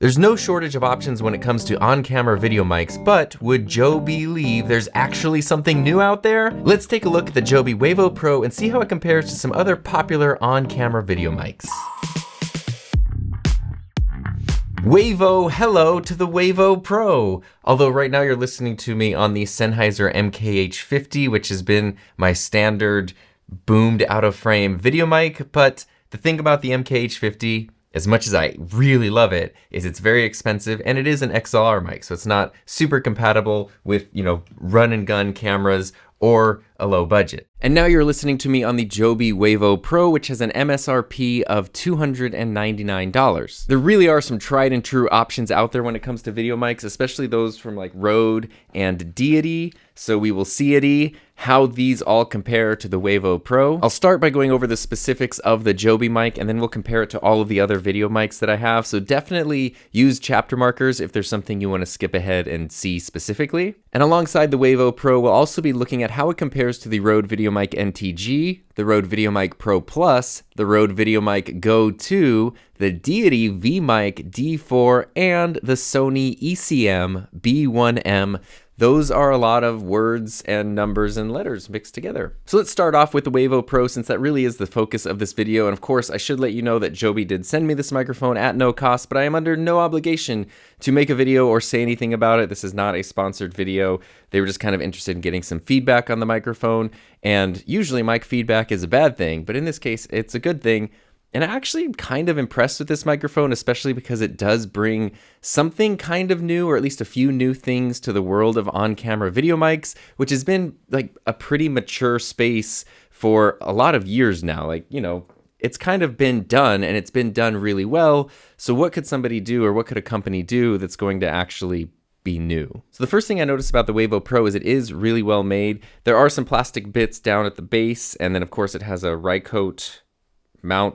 There's no shortage of options when it comes to on-camera video mics, but would Joby believe there's actually something new out there? Let's take a look at the Joby Wavo Pro and see how it compares to some other popular on-camera video mics. Wavo, hello to the Wavo Pro. Although right now you're listening to me on the Sennheiser MKH50, which has been my standard boomed out of frame video mic, but the thing about the MKH50, as much as I really love it, is it's very expensive and it is an XLR mic, so it's not super compatible with, run and gun cameras or a low budget. And now you're listening to me on the Joby Wavo Pro, which has an MSRP of $299. There really are some tried and true options out there when it comes to video mics, especially those from like Rode and Deity. So we will see how these all compare to the Wavo Pro. I'll start by going over the specifics of the Joby mic, and then we'll compare it to all of the other video mics that I have. So definitely use chapter markers if there's something you want to skip ahead and see specifically. And alongside the Wavo Pro, we'll also be looking at how it compares to the Rode Videomic NTG, the Rode Videomic Pro Plus, the Rode Videomic Go II, the Deity V-Mic D4, and the Sony ECM-B1M. Those are a lot of words and numbers and letters mixed together. So let's start off with the Wavo Pro, since that really is the focus of this video. And of course, I should let you know that Joby did send me this microphone at no cost, but I am under no obligation to make a video or say anything about it. This is not a sponsored video. They were just kind of interested in getting some feedback on the microphone. And usually mic feedback is a bad thing, but in this case, it's a good thing. And I'm actually kind of impressed with this microphone, especially because it does bring something kind of new, or at least a few new things to the world of on-camera video mics, which has been like a pretty mature space for a lot of years now. It's kind of been done, and it's been done really well. So what could somebody do, or what could a company do that's going to actually be new? So the first thing I noticed about the Wavo Pro is it is really well made. There are some plastic bits down at the base, and then of course it has a Rycote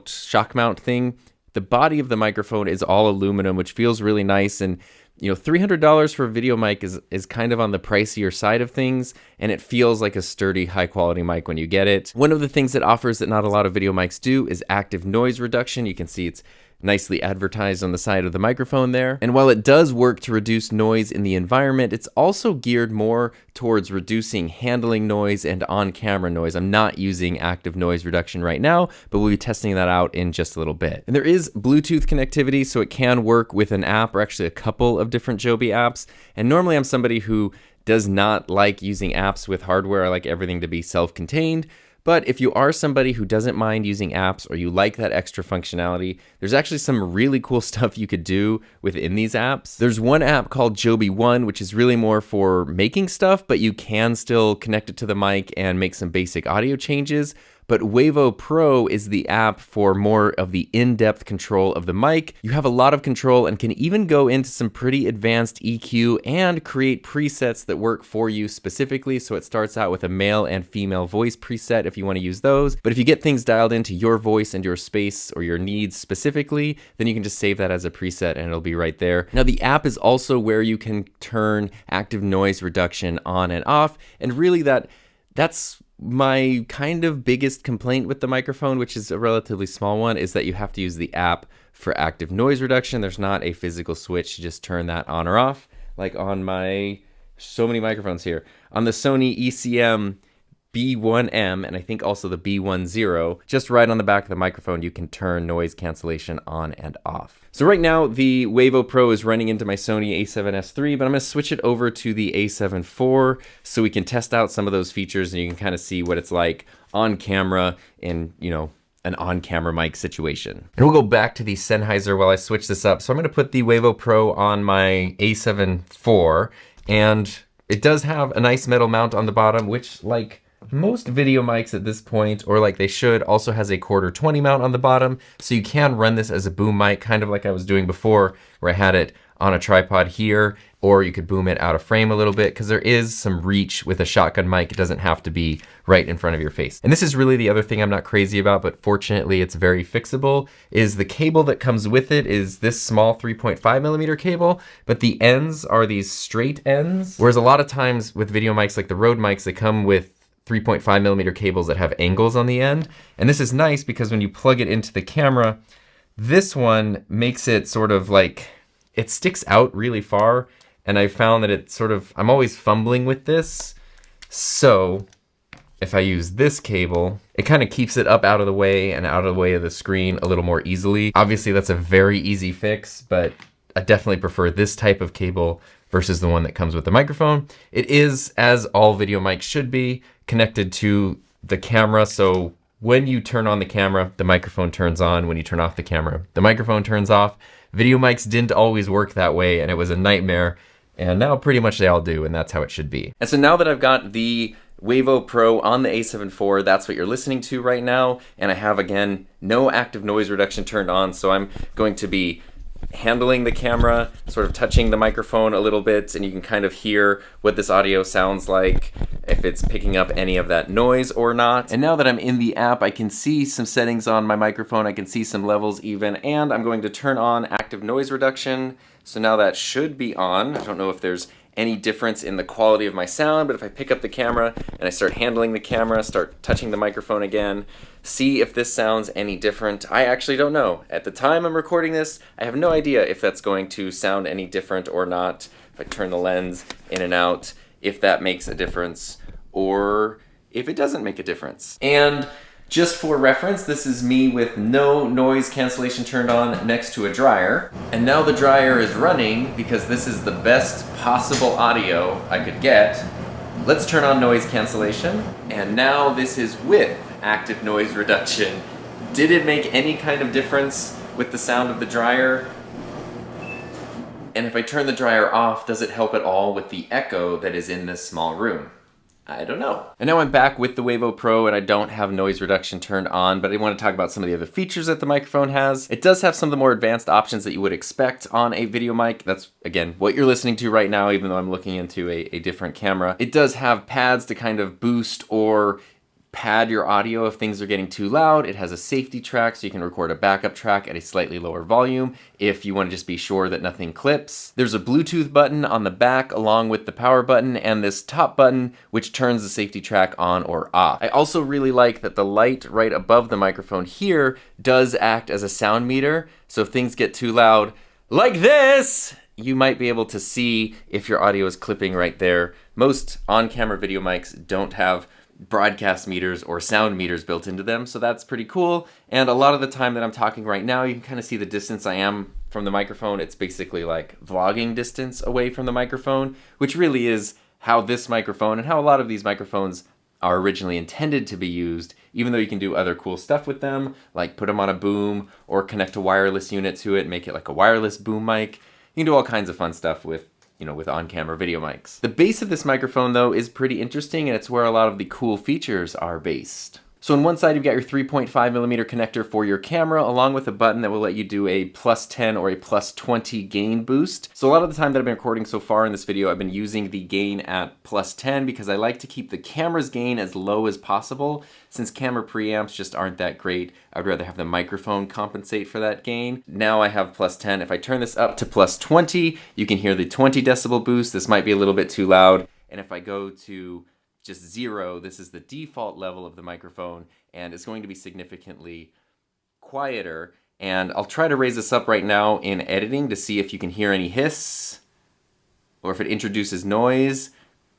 shock mount thing. The body of the microphone is all aluminum, which feels really nice. And $300 for a video mic is kind of on the pricier side of things, and it feels like a sturdy, high quality mic when you get it. One of the things it offers that not a lot of video mics do is active noise reduction. You can see it's nicely advertised on the side of the microphone there. And while it does work to reduce noise in the environment, it's also geared more towards reducing handling noise and on-camera noise. I'm not using active noise reduction right now, but we'll be testing that out in just a little bit. And there is Bluetooth connectivity, so it can work with an app, or actually a couple of different Joby apps. And normally I'm somebody who does not like using apps with hardware. I like everything to be self-contained. But if you are somebody who doesn't mind using apps, or you like that extra functionality, there's actually some really cool stuff you could do within these apps. There's one app called Joby One, which is really more for making stuff, but you can still connect it to the mic and make some basic audio changes. But Wavo Pro is the app for more of the in-depth control of the mic. You have a lot of control and can even go into some pretty advanced EQ and create presets that work for you specifically. So it starts out with a male and female voice preset if you want to use those. But if you get things dialed into your voice and your space or your needs specifically, then you can just save that as a preset and it'll be right there. Now the app is also where you can turn active noise reduction on and off. And really that's my kind of biggest complaint with the microphone, which is a relatively small one, is that you have to use the app for active noise reduction. There's not a physical switch to just turn that on or off, like on so many microphones here. On the Sony ECM-B1M, and I think also the B10, just right on the back of the microphone, you can turn noise cancellation on and off. So right now, the Wavo Pro is running into my Sony a7S III, but I'm going to switch it over to the a7 IV so we can test out some of those features, and you can kind of see what it's like on camera in, an on-camera mic situation. And we'll go back to the Sennheiser while I switch this up. So I'm going to put the Wavo Pro on my a7 IV, and it does have a nice metal mount on the bottom, which, like most video mics at this point, or like they should, also has a 1/4-20 mount on the bottom. So you can run this as a boom mic, kind of like I was doing before, where I had it on a tripod here, or you could boom it out of frame a little bit, because there is some reach with a shotgun mic. It doesn't have to be right in front of your face. And this is really the other thing I'm not crazy about, but fortunately it's very fixable, is the cable that comes with it is this small 3.5mm cable, but the ends are these straight ends. Whereas a lot of times with video mics like the Rode mics, they come with 3.5mm cables that have angles on the end. And this is nice because when you plug it into the camera, this one makes it sort of like, it sticks out really far, and I found that it sort of, I'm always fumbling with this. So if I use this cable, it kind of keeps it up out of the way and out of the way of the screen a little more easily. Obviously that's a very easy fix, but I definitely prefer this type of cable versus the one that comes with the microphone. It is, as all video mics should be, connected to the camera. So when you turn on the camera, the microphone turns on. When you turn off the camera, the microphone turns off. Video mics didn't always work that way, and it was a nightmare. And now pretty much they all do, and that's how it should be. And so now that I've got the Wavo Pro on the A7 IV, that's what you're listening to right now. And I have, again, no active noise reduction turned on. So I'm going to be handling the camera, sort of touching the microphone a little bit, and you can kind of hear what this audio sounds like, if it's picking up any of that noise or not. And now that I'm in the app, I can see some settings on my microphone, I can see some levels even, and I'm going to turn on active noise reduction. So now that should be on. I don't know if there's any difference in the quality of my sound, but if I pick up the camera and I start handling the camera, start touching the microphone again, see if this sounds any different. I actually don't know. At the time I'm recording this, I have no idea if that's going to sound any different or not. If I turn the lens in and out, if that makes a difference or if it doesn't make a difference. And just for reference, this is me with no noise cancellation turned on next to a dryer. And now the dryer is running because this is the best possible audio I could get. Let's turn on noise cancellation. And now this is with active noise reduction. Did it make any kind of difference with the sound of the dryer? And if I turn the dryer off, does it help at all with the echo that is in this small room? I don't know. And now I'm back with the Wavo Pro and I don't have noise reduction turned on, but I want to talk about some of the other features that the microphone has. It does have some of the more advanced options that you would expect on a video mic. That's, again, what you're listening to right now, even though I'm looking into a different camera. It does have pads to kind of boost or pad your audio if things are getting too loud. It has a safety track so you can record a backup track at a slightly lower volume if you want to just be sure that nothing clips. There's a Bluetooth button on the back along with the power button and this top button which turns the safety track on or off. I also really like that the light right above the microphone here does act as a sound meter, so if things get too loud like this, you might be able to see if your audio is clipping right there. Most on-camera video mics don't have broadcast meters or sound meters built into them, so that's pretty cool. And a lot of the time that I'm talking right now, you can kind of see the distance I am from the microphone. It's basically like vlogging distance away from the microphone, which really is how this microphone and how a lot of these microphones are originally intended to be used, even though you can do other cool stuff with them, like put them on a boom or connect a wireless unit to it, make it like a wireless boom mic. You can do all kinds of fun stuff with on-camera video mics. The base of this microphone, though, is pretty interesting, and it's where a lot of the cool features are based. So on one side, you've got your 3.5mm connector for your camera, along with a button that will let you do a +10 or a +20 gain boost. So a lot of the time that I've been recording so far in this video, I've been using the gain at +10 because I like to keep the camera's gain as low as possible. Since camera preamps just aren't that great, I'd rather have the microphone compensate for that gain. Now I have +10. If I turn this up to +20, you can hear the 20 decibel boost. This might be a little bit too loud. And if I go to just 0, this is the default level of the microphone, and it's going to be significantly quieter. And I'll try to raise this up right now in editing to see if you can hear any hiss or if it introduces noise.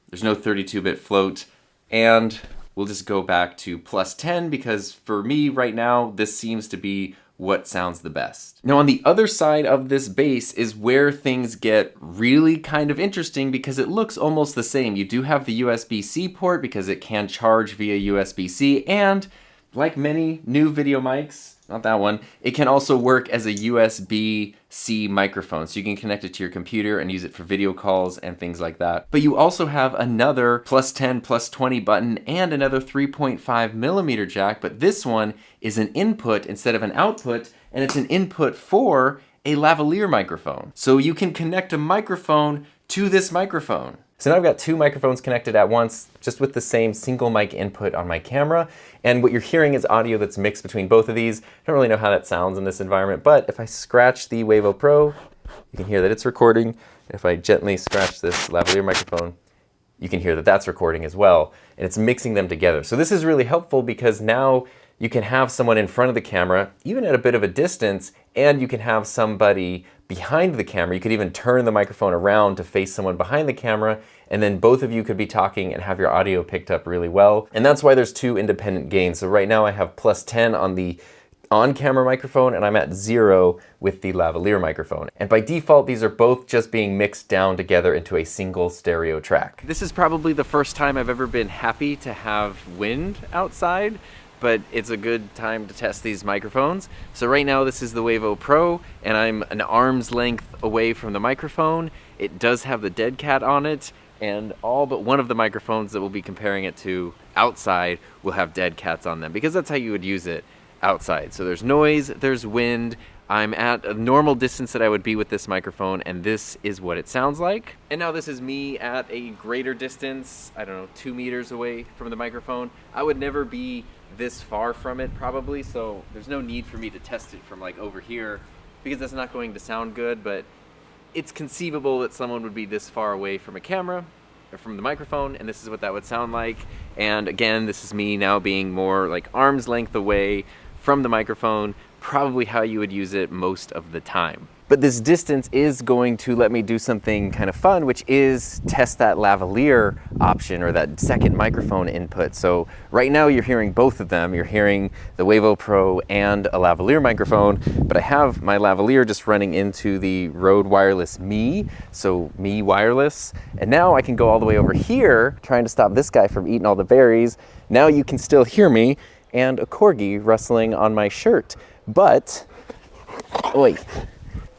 There's no 32-bit float, and we'll just go back to +10 because for me right now, this seems to be what sounds the best. Now on the other side of this bass is where things get really kind of interesting because it looks almost the same. You do have the USB-C port because it can charge via USB-C, and like many new video mics, not that one, it can also work as a USB-C microphone. So you can connect it to your computer and use it for video calls and things like that. But you also have another +10, +20 button and another 3.5mm jack, but this one is an input instead of an output, and it's an input for a lavalier microphone. So you can connect a microphone to this microphone. So now I've got two microphones connected at once, just with the same single mic input on my camera. And what you're hearing is audio that's mixed between both of these. I don't really know how that sounds in this environment, but if I scratch the Wavo Pro, you can hear that it's recording. If I gently scratch this lavalier microphone, you can hear that that's recording as well. And it's mixing them together. So this is really helpful because now you can have someone in front of the camera, even at a bit of a distance, and you can have somebody behind the camera. You could even turn the microphone around to face someone behind the camera, and then both of you could be talking and have your audio picked up really well. And that's why there's 2 independent gains. So right now I have +10 on the on-camera microphone, and I'm at 0 with the lavalier microphone. And by default, these are both just being mixed down together into a single stereo track. This is probably the first time I've ever been happy to have wind outside, but it's a good time to test these microphones. So right now this is the Wavo Pro, and I'm an arm's length away from the microphone. It does have the dead cat on it, and all but one of the microphones that we'll be comparing it to outside will have dead cats on them, because that's how you would use it outside. So there's noise, there's wind. I'm at a normal distance that I would be with this microphone, and this is what it sounds like. And now this is me at a greater distance, I don't know, 2 meters away from the microphone. I would never be this far from it probably, so there's no need for me to test it from like over here, because that's not going to sound good. But it's conceivable that someone would be this far away from a camera or from the microphone, and this is what that would sound like. And again, this is me now being more like arm's length away from the microphone, probably how you would use it most of the time. But this distance is going to let me do something kind of fun, which is test that lavalier option, or that second microphone input. So right now you're hearing both of them. You're hearing the Wavo Pro and a lavalier microphone, but I have my lavalier just running into the Rode Wireless Me, so Me Wireless. And now I can go all the way over here, trying to stop this guy from eating all the berries. Now you can still hear me and a corgi rustling on my shirt. But, oi.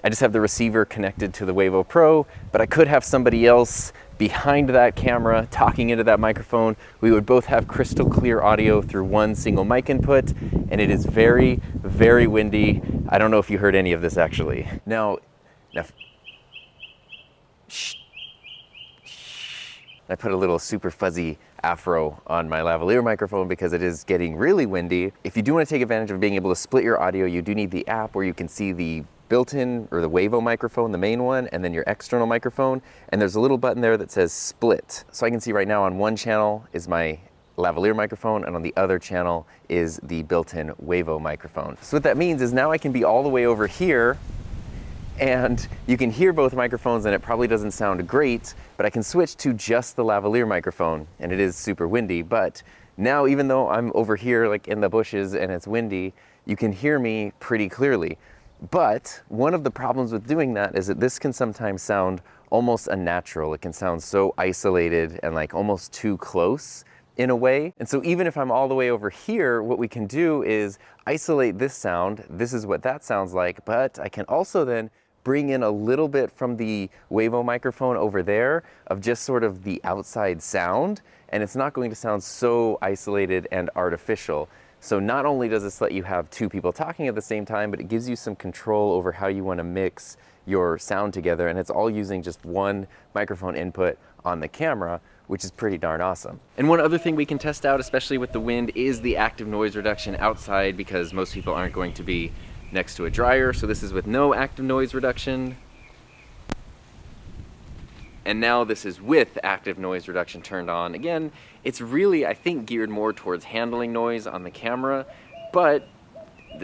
I just have the receiver connected to the Wavo Pro, but I could have somebody else behind that camera talking into that microphone. We would both have crystal clear audio through one single mic input, and it is very, very windy. I don't know if you heard any of this actually. Now shh. I put a little super fuzzy afro on my lavalier microphone because it is getting really windy. If you do want to take advantage of being able to split your audio, you do need the app where you can see the built-in, or the Wavo microphone, the main one, and then your external microphone. And there's a little button there that says split. So I can see right now on one channel is my lavalier microphone, and on the other channel is the built-in Wavo microphone. So what that means is now I can be all the way over here, and you can hear both microphones, and it probably doesn't sound great, but I can switch to just the lavalier microphone, and it is super windy. But now, even though I'm over here like in the bushes and it's windy, you can hear me pretty clearly. But one of the problems with doing that is that this can sometimes sound almost unnatural. It can sound so isolated and like almost too close in a way. And so even if I'm all the way over here, what we can do is isolate this sound. This is what that sounds like, but I can also then bring in a little bit from the Wavo microphone over there of just sort of the outside sound, and it's not going to sound so isolated and artificial. So not only does this let you have 2 people talking at the same time, but it gives you some control over how you want to mix your sound together, and it's all using just one microphone input on the camera, which is pretty darn awesome. And one other thing we can test out, especially with the wind, is the active noise reduction outside, because most people aren't going to be next to a dryer. So this is with no active noise reduction. And now this is with active noise reduction turned on. Again, it's really, I think, geared more towards handling noise on the camera, but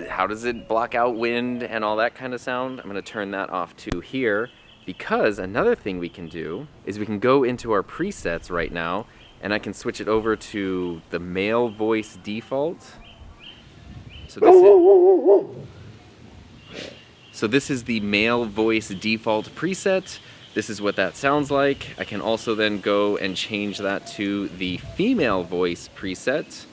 how does it block out wind and all that kind of sound? I'm gonna turn that off too here, because another thing we can do is we can go into our presets right now, and I can switch it over to the male voice default. So this is the male voice default preset. This is what that sounds like. I can also then go and change that to the female voice preset.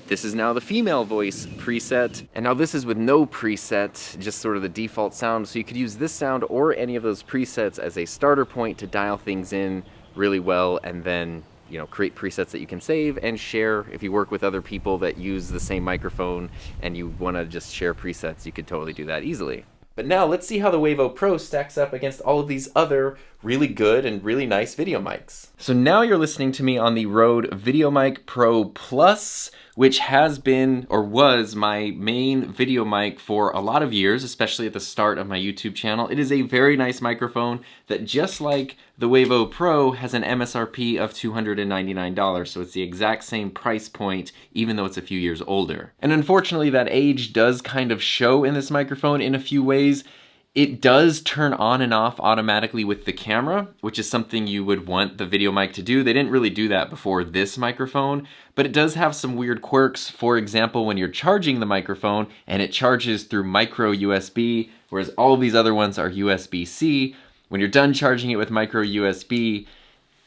This is now the female voice preset. And now this is with no preset, just sort of the default sound. So you could use this sound or any of those presets as a starter point to dial things in really well, and then, you know, create presets that you can save and share. If you work with other people that use the same microphone and you want to just share presets, you could totally do that easily. But now let's see how the Wavo Pro stacks up against all of these other really good and really nice video mics. So now you're listening to me on the Rode Videomic Pro Plus, which has been, or was, my main video mic for a lot of years, especially at the start of my YouTube channel. It is a very nice microphone that, just like the Wavo Pro, has an MSRP of $299, so it's the exact same price point, even though it's a few years older. And unfortunately, that age does kind of show in this microphone in a few ways. It does turn on and off automatically with the camera, which is something you would want the Videomic to do. They didn't really do that before this microphone, but it does have some weird quirks. For example, when you're charging the microphone and it charges through micro USB, whereas all of these other ones are USB-C, when you're done charging it with micro USB,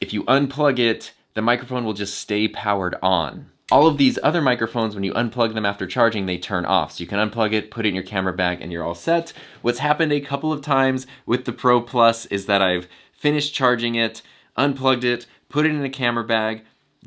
if you unplug it, the microphone will just stay powered on. All of these other microphones, when you unplug them after charging, they turn off. So you can unplug it, put it in your camera bag, and you're all set. What's happened a couple of times with the Pro Plus is that I've finished charging it, unplugged it, put it in a camera bag,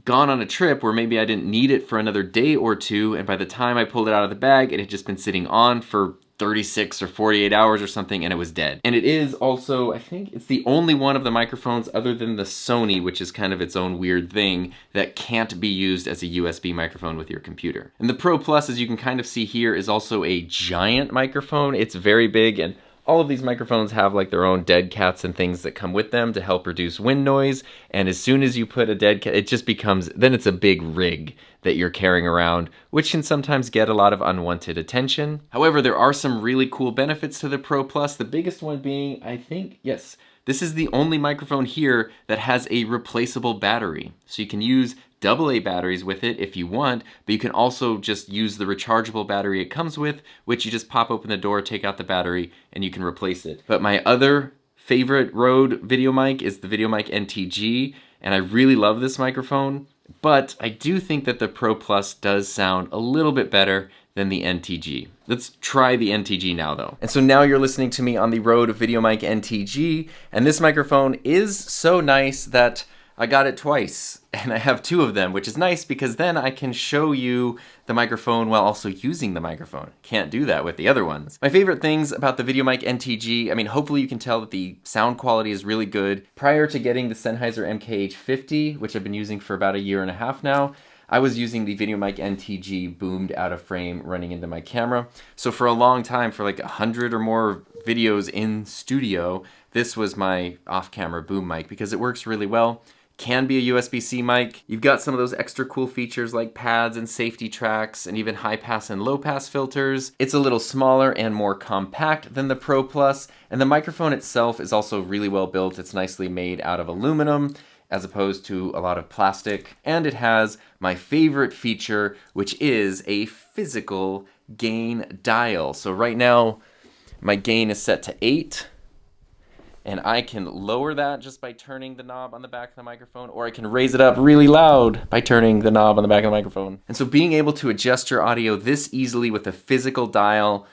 gone on a trip where maybe I didn't need it for another day or two, and by the time I pulled it out of the bag, it had just been sitting on for 36 or 48 hours or something, and it was dead. And it is also, I think it's the only one of the microphones other than the Sony, which is kind of its own weird thing, that can't be used as a USB microphone with your computer. And the Pro Plus, as you can kind of see here, is also a giant microphone. It's very big, and all of these microphones have like their own dead cats and things that come with them to help reduce wind noise. And as soon as you put a dead cat, it just becomes, then it's a big rig that you're carrying around, which can sometimes get a lot of unwanted attention. However, there are some really cool benefits to the Pro Plus. The biggest one being, I think, yes, this is the only microphone here that has a replaceable battery. So you can use AA batteries with it if you want, but you can also just use the rechargeable battery it comes with, which you just pop open the door, take out the battery, and you can replace it. But my other favorite Rode video mic is the Videomic NTG, and I really love this microphone, but I do think that the Pro Plus does sound a little bit better than the NTG. Let's try the NTG now though. And so now you're listening to me on the Rode Videomic NTG, and this microphone is so nice that I got it twice, and I have two of them, which is nice because then I can show you the microphone while also using the microphone. Can't do that with the other ones. My favorite things about the Videomic NTG, I mean, hopefully you can tell that the sound quality is really good. Prior to getting the Sennheiser MKH50, which I've been using for about 1.5 years now, I was using the Videomic NTG boomed out of frame running into my camera. So for a long time, for like 100 or more videos in studio, this was my off-camera boom mic because it works really well. Can be a USB-C mic. You've got some of those extra cool features like pads and safety tracks and even high pass and low pass filters. It's a little smaller and more compact than the Pro Plus, and the microphone itself is also really well built. It's nicely made out of aluminum as opposed to a lot of plastic, and it has my favorite feature, which is a physical gain dial. So right now my gain is set to 8. And I can lower that just by turning the knob on the back of the microphone, or I can raise it up really loud by turning the knob on the back of the microphone. And so being able to adjust your audio this easily with a physical dial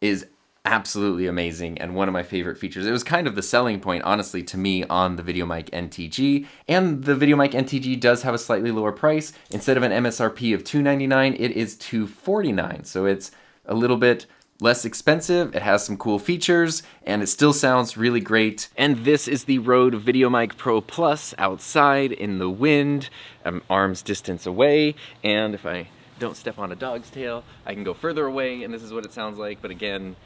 is absolutely amazing and one of my favorite features. It was kind of the selling point, honestly, to me on the Videomic NTG. And the Videomic NTG does have a slightly lower price. Instead of an MSRP of $299, it is $249. So it's a little bit less expensive, it has some cool features, and it still sounds really great. And this is the Rode Videomic Pro Plus outside in the wind. I'm arm's distance away, and if I don't step on a dog's tail, I can go further away, and this is what it sounds like. But again,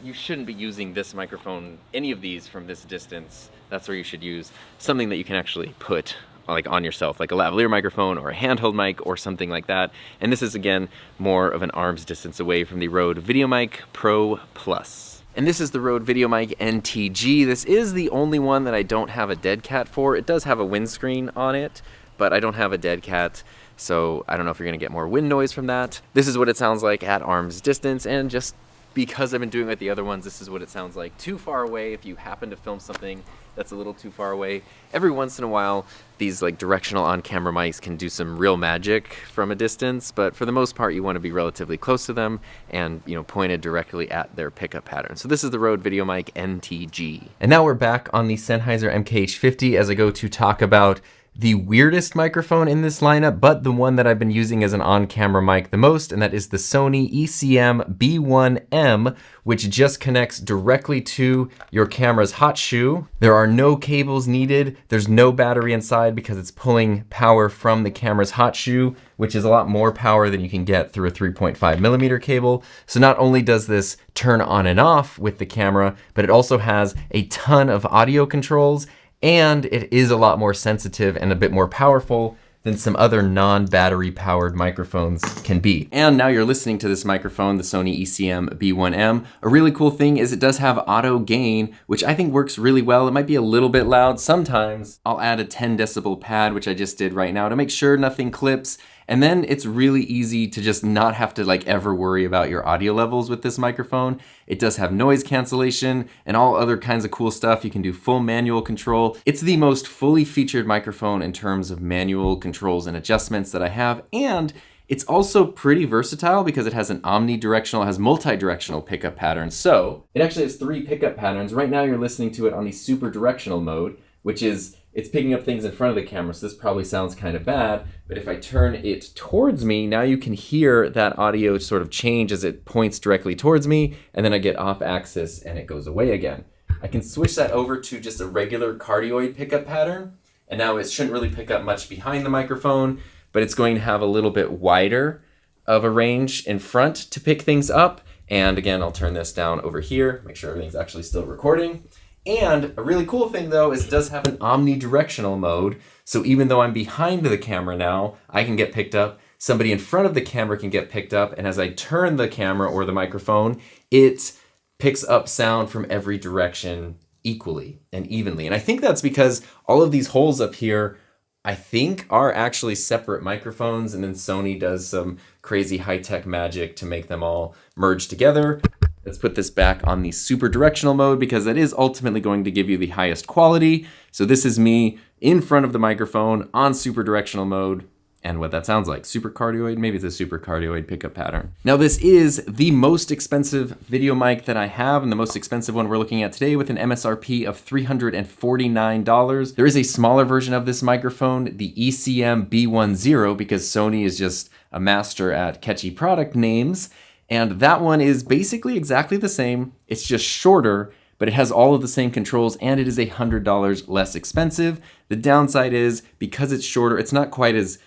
you shouldn't be using this microphone, any of these, from this distance. That's where you should use something that you can actually put like on yourself, like a lavalier microphone or a handheld mic or something like that. And this is, again, more of an arm's distance away from the Rode Videomic Pro Plus. And this is the Rode Videomic NTG. This is the only one that I don't have a dead cat for. It does have a windscreen on it, but I don't have a dead cat, so I don't know if you're gonna get more wind noise from that. This is what it sounds like at arm's distance, and just because I've been doing it with the other ones, this is what it sounds like too far away. If you happen to film something that's a little too far away, every once in a while, these like directional on-camera mics can do some real magic from a distance, but for the most part, you want to be relatively close to them and, you know, pointed directly at their pickup pattern. So this is the Rode Videomic NTG. And now we're back on the Sennheiser MKH50 as I go to talk about the weirdest microphone in this lineup, but the one that I've been using as an on-camera mic the most, and that is the Sony ECM-B1M, which just connects directly to your camera's hot shoe. There are no cables needed. There's no battery inside because it's pulling power from the camera's hot shoe, which is a lot more power than you can get through a 3.5mm cable. So not only does this turn on and off with the camera, but it also has a ton of audio controls, and it is a lot more sensitive and a bit more powerful than some other non-battery powered microphones can be. And now you're listening to this microphone, the Sony ECM-B1M. A really cool thing is it does have auto gain, which I think works really well. It might be a little bit loud sometimes. I'll add a 10 decibel pad, which I just did right now, to make sure nothing clips. And then it's really easy to just not have to like ever worry about your audio levels with this microphone. It does have noise cancellation and all other kinds of cool stuff. You can do full manual control. It's the most fully featured microphone in terms of manual controls and adjustments that I have. And it's also pretty versatile because it has an omnidirectional, it has multi-directional pickup patterns. So it actually has 3 pickup patterns. Right now you're listening to it on the super directional mode, which is it's picking up things in front of the camera, so this probably sounds kind of bad, but if I turn it towards me, now you can hear that audio sort of change as it points directly towards me, and then I get off axis and it goes away again. I can switch that over to just a regular cardioid pickup pattern, and now it shouldn't really pick up much behind the microphone, but it's going to have a little bit wider of a range in front to pick things up. And again, I'll turn this down over here, make sure everything's actually still recording. And a really cool thing though is it does have an omnidirectional mode. So even though I'm behind the camera now, I can get picked up. Somebody in front of the camera can get picked up. And as I turn the camera or the microphone, it picks up sound from every direction equally and evenly. And I think that's because all of these holes up here, I think, are actually separate microphones. And then Sony does some crazy high-tech magic to make them all merge together. Let's put this back on the super directional mode because that is ultimately going to give you the highest quality. So this is me in front of the microphone on super directional mode and what that sounds like. Super cardioid, maybe it's a super cardioid pickup pattern. Now this is the most expensive video mic that I have and the most expensive one we're looking at today with an MSRP of $349. There is a smaller version of this microphone, the ECM-B1M, because Sony is just a master at catchy product names. And that one is basically exactly the same. It's just shorter, but it has all of the same controls and it is $100 less expensive. The downside is because it's shorter, it's not quite as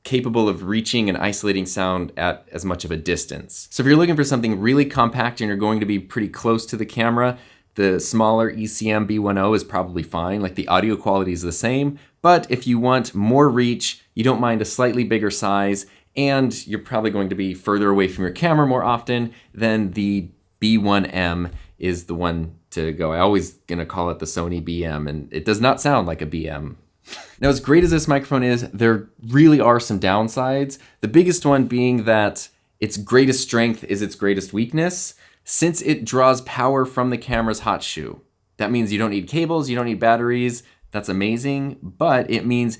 capable of reaching and isolating sound at as much of a distance. So if you're looking for something really compact and you're going to be pretty close to the camera, the smaller ECM-B1M is probably fine. Like the audio quality is the same, but if you want more reach, you don't mind a slightly bigger size, and you're probably going to be further away from your camera more often, then the B1M is the one to go. I always gonna call it the Sony BM, and it does not sound like a BM. Now, as great as this microphone is, there really are some downsides. The biggest one being that its greatest strength is its greatest weakness, since it draws power from the camera's hot shoe. That means you don't need cables, you don't need batteries. That's amazing, but it means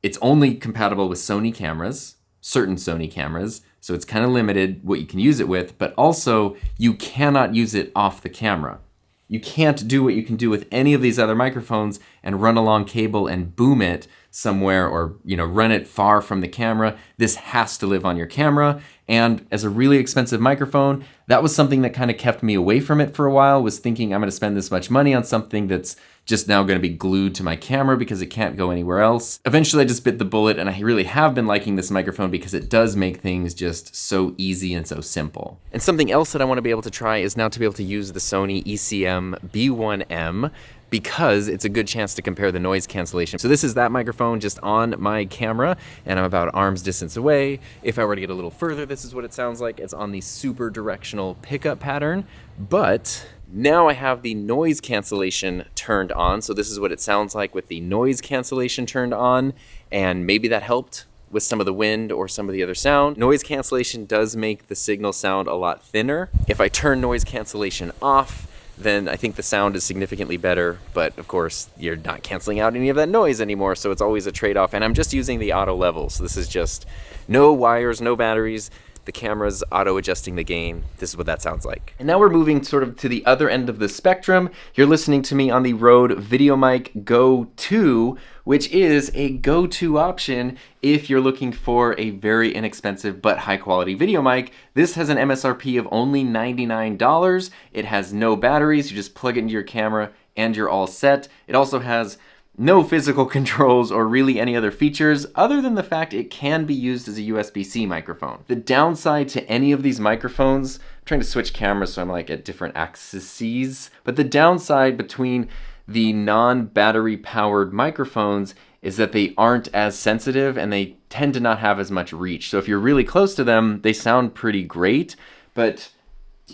it's only compatible with Sony cameras, certain Sony cameras, so it's kind of limited what you can use it with, but also you cannot use it off the camera. You can't do what you can do with any of these other microphones and run a long cable and boom it somewhere or run it far from the camera. This has to live on your camera, and as a really expensive microphone, that was something that kind of kept me away from it for a while, was thinking I'm going to spend this much money on something that's just now going to be glued to my camera because it can't go anywhere else. Eventually I just bit the bullet, and I really have been liking this microphone because it does make things just so easy and so simple. And something else that I want to be able to try is now to be able to use the Sony ECM-B1M, because it's a good chance to compare the noise cancellation. So this is that microphone just on my camera, and I'm about arm's distance away. If I were to get a little further, this is what it sounds like. It's on the super directional pickup pattern, but now I have the noise cancellation turned on. So this is what it sounds like with the noise cancellation turned on, and maybe that helped with some of the wind or some of the other sound. Noise cancellation does make the signal sound a lot thinner. If I turn noise cancellation off, then I think the sound is significantly better, but of course you're not canceling out any of that noise anymore, so it's always a trade-off. And I'm just using the auto level, so this is just no wires, no batteries. The camera's auto-adjusting the gain. This is what that sounds like. And now we're moving sort of to the other end of the spectrum. You're listening to me on the Rode Videomic Go II, which is a go-to option if you're looking for a very inexpensive but high-quality video mic. This has an MSRP of only $99. It has no batteries. You just plug it into your camera and you're all set. It also has no physical controls or really any other features other than the fact it can be used as a USB-C microphone. The downside to any of these microphones, I'm trying to switch cameras so I'm like at different axes, but the downside between the non-battery powered microphones is that they aren't as sensitive and they tend to not have as much reach. So if you're really close to them, they sound pretty great, but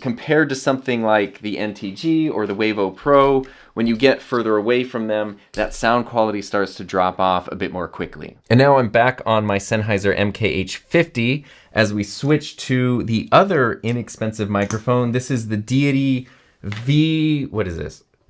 compared to something like the NTG or the Wavo Pro, when you get further away from them, that sound quality starts to drop off a bit more quickly. And now I'm back on my Sennheiser MKH50 as we switch to the other inexpensive microphone. This is the Deity V-Mic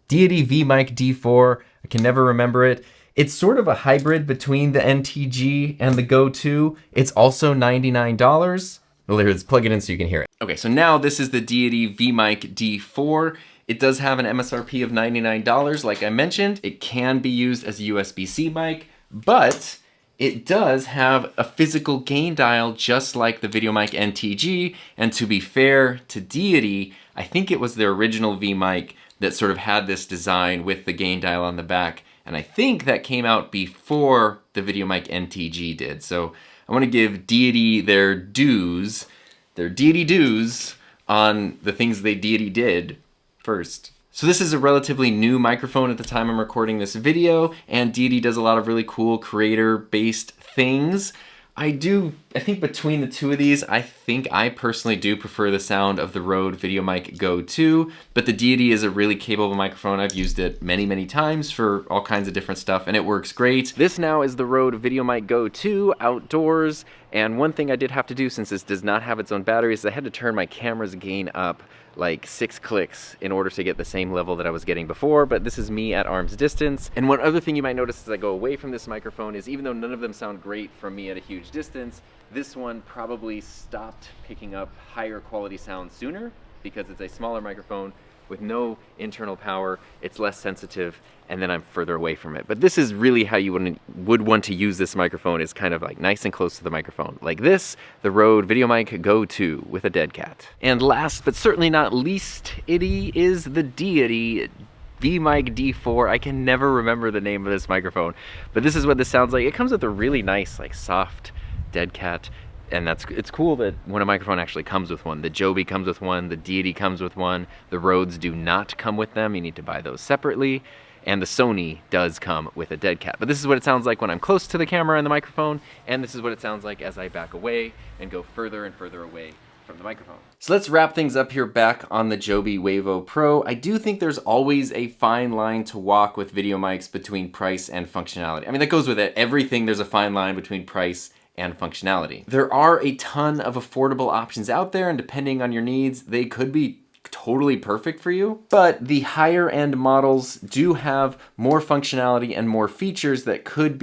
D4. I can never remember it. It's sort of a hybrid between the NTG and the Go II. It's also $99. Well, let's plug it in so you can hear it. Okay, so now this is the Deity V-Mic D4. It does have an MSRP of $99, like I mentioned. It can be used as a USB-C mic, but it does have a physical gain dial just like the Videomic NTG. And to be fair to Deity, I think it was their original V-Mic that sort of had this design with the gain dial on the back. And I think that came out before the Videomic NTG did. So I want to give Deity their Deity dues on the things they Deity did first. So this is a relatively new microphone at the time I'm recording this video, and Deity does a lot of really cool creator-based things. I think between the two of these, I think I personally do prefer the sound of the Rode Videomic Go II, but the Deity is a really capable microphone. I've used it many, many times for all kinds of different stuff, and it works great. This now is the Rode Videomic Go II outdoors, and one thing I did have to do, since this does not have its own battery, is I had to turn my camera's gain up like 6 clicks in order to get the same level that I was getting before, but this is me at arm's distance. And one other thing you might notice as I go away from this microphone is, even though none of them sound great from me at a huge distance, this one probably stopped picking up higher quality sound sooner because it's a smaller microphone with no internal power. It's less sensitive, and then I'm further away from it. But this is really how you would want to use this microphone, is kind of like nice and close to the microphone. Like this, the Rode Videomic Go II with a dead cat. And last but certainly not least, is the Deity V-Mic D4. I can never remember the name of this microphone, but this is what this sounds like. It comes with a really nice, like soft dead cat. And it's cool that when a microphone actually comes with one. The Joby comes with one, the Deity comes with one, the Rodes do not come with them. You need to buy those separately. And the Sony does come with a dead cat. But this is what it sounds like when I'm close to the camera and the microphone, and this is what it sounds like as I back away and go further and further away from the microphone. So let's wrap things up here back on the Joby Wavo Pro. I do think there's always a fine line to walk with video mics between price and functionality. I mean, that goes with it. Everything, there's a fine line between price and functionality. There are a ton of affordable options out there, and depending on your needs, they could be totally perfect for you. But the higher end models do have more functionality and more features that could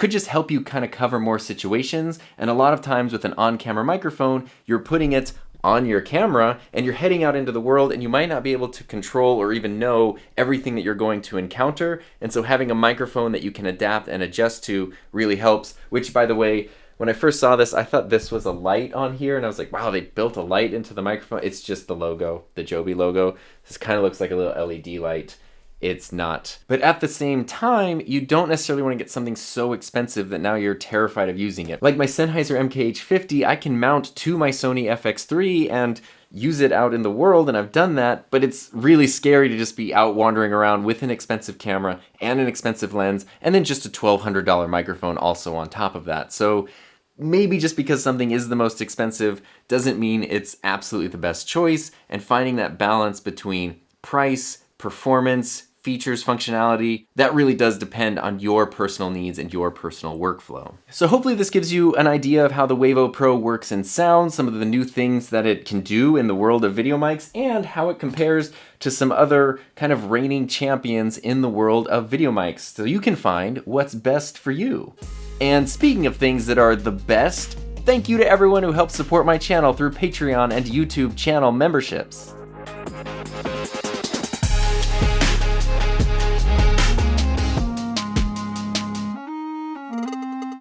just help you kind of cover more situations. And a lot of times with an on-camera microphone, you're putting it on your camera and you're heading out into the world, and you might not be able to control or even know everything that you're going to encounter. And so having a microphone that you can adapt and adjust to really helps, which, by the way, when I first saw this, I thought this was a light on here, and I was like, wow, they built a light into the microphone. It's just the logo, the Joby logo. This kind of looks like a little LED light. It's not. But at the same time, you don't necessarily want to get something so expensive that now you're terrified of using it. Like my Sennheiser MKH50, I can mount to my Sony FX3 and use it out in the world, and I've done that, but it's really scary to just be out wandering around with an expensive camera and an expensive lens, and then just a $1,200 microphone also on top of that. So maybe just because something is the most expensive doesn't mean it's absolutely the best choice, and finding that balance between price, performance, features, functionality, that really does depend on your personal needs and your personal workflow. So hopefully this gives you an idea of how the Wavo Pro works and sounds, some of the new things that it can do in the world of video mics, and how it compares to some other kind of reigning champions in the world of video mics, so you can find what's best for you. And speaking of things that are the best, thank you to everyone who helps support my channel through Patreon and YouTube channel memberships.